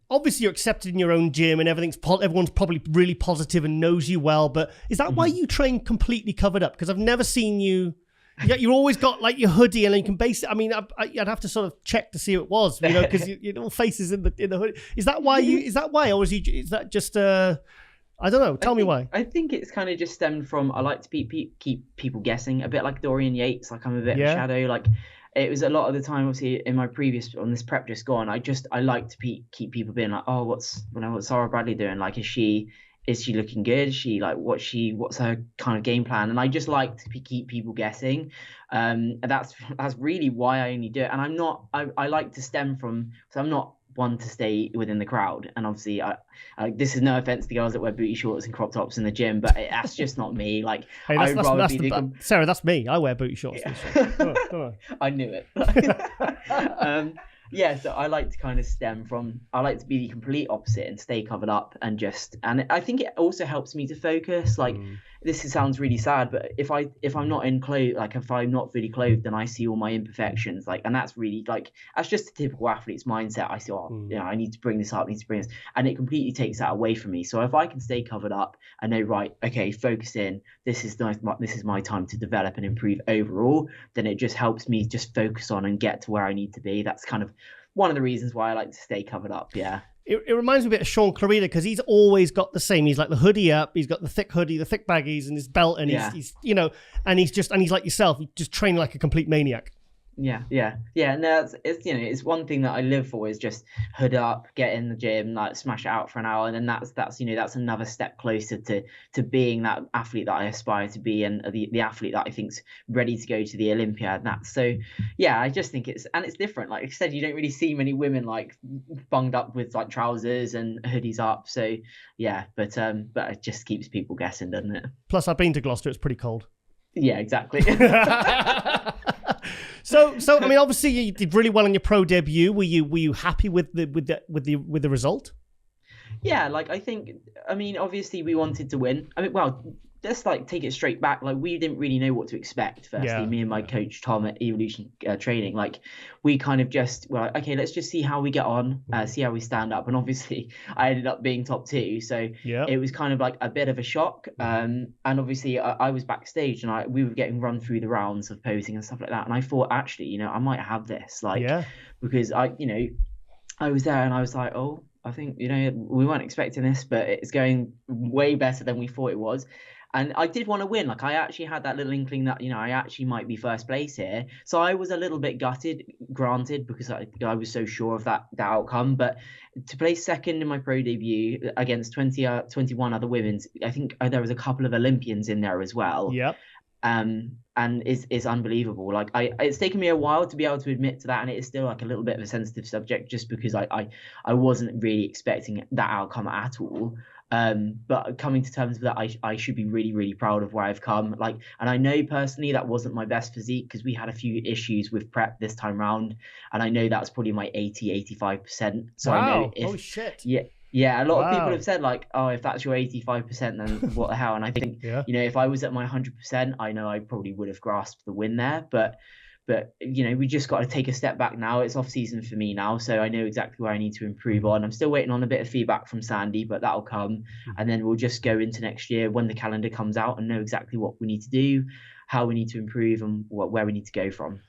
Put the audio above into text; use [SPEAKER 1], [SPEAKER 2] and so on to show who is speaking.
[SPEAKER 1] obviously you're accepted in your own gym and everyone's probably really positive and knows you well, but is that why you train completely covered up? Because I've never seen you. You've always got like your hoodie, and then you can base it. I mean, I'd have to sort of check to see who it was, because your all faces in the hoodie. Is that why or is that just I don't know. Tell me why.
[SPEAKER 2] I think it's kind of just stemmed from, I like to keep people guessing, a bit like Dorian Yates. Like, I'm a bit of a shadow. Like, it was a lot of the time, obviously, in my previous, on this prep just gone, I like to keep people being like, oh, what's Sara Bradley doing? Like, is she looking good? Is she like, what's her kind of game plan? And I just like to keep people guessing. And that's really why I only do it. And I like to stem from, so I'm not one to stay within the crowd. And obviously this is no offense to girls that wear booty shorts and crop tops in the gym, but that's just not me. Like,
[SPEAKER 1] hey, Sarah, that's me. I wear booty shorts.
[SPEAKER 2] Yeah. I knew it. So I like to kind of stem from, I like to be the complete opposite and stay covered up, and I think it also helps me to focus. Like, this sounds really sad, but if I'm not in clothes, like if I'm not fully clothed, then I see all my imperfections. Like, and that's really, like, that's just a typical athlete's mindset. I see, I need to bring this up, and it completely takes that away from me. So if I can stay covered up, I know, right, okay, focus in, this is my time to develop and improve overall, then it just helps me just focus on and get to where I need to be. That's kind of one of the reasons why I like to stay covered up. Yeah.
[SPEAKER 1] It reminds me a bit of Sean Clarita, because he's always got the same. He's like the hoodie up. He's got the thick hoodie, the thick baggies, and his belt, and he's and he's like yourself. He's just training like a complete maniac.
[SPEAKER 2] Yeah. No, it's one thing that I live for, is just hood up, get in the gym, like smash it out for an hour, and then that's another step closer to being that athlete that I aspire to be, and the athlete that I think's ready to go to the Olympia. And that's I just think it's different. Like I said, you don't really see many women like bunged up with like trousers and hoodies up. So yeah, but it just keeps people guessing, doesn't it?
[SPEAKER 1] Plus, I've been to Gloucester. It's pretty cold.
[SPEAKER 2] Yeah, exactly.
[SPEAKER 1] So I mean, obviously you did really well in your pro debut. Were you happy with the result?
[SPEAKER 2] Yeah, like I mean, obviously we wanted to win. I mean, well, let's like take it straight back. Like, we didn't really know what to expect. Firstly, me and my coach Tom at Evolution Training, like, we kind of just were like, okay, let's just see how we get on, see how we stand up. And obviously I ended up being top 2, so it was kind of like a bit of a shock. And obviously I was backstage, and we were getting run through the rounds of posing and stuff like that. And I thought, actually, I might have this, because I was there, and I was like, oh, I think, we weren't expecting this, but it's going way better than we thought it was. And I did want to win. Like, I actually had that little inkling that, I actually might be first place here. So I was a little bit gutted, granted, because I was so sure of that outcome. But to place second in my pro debut against 21 other women, I think there was a couple of Olympians in there as well.
[SPEAKER 1] Yep.
[SPEAKER 2] And is unbelievable. Like, it's taken me a while to be able to admit to that, and it is still like a little bit of a sensitive subject, just because I wasn't really expecting that outcome at all. But coming to terms with that, I should be really, really proud of where I've come. Like, and I know personally that wasn't my best physique, because we had a few issues with prep this time round, and I know that's probably my 85%. So
[SPEAKER 1] wow.
[SPEAKER 2] I know
[SPEAKER 1] Oh shit.
[SPEAKER 2] Yeah, a lot of people have said, like, oh, if that's your 85%, then what the hell? And I think, if I was at my 100%, I know I probably would have grasped the win there. But we just got to take a step back now. It's off season for me now, so I know exactly where I need to improve on. I'm still waiting on a bit of feedback from Sandy, but that'll come. And then we'll just go into next year when the calendar comes out and know exactly what we need to do, how we need to improve, and where we need to go from.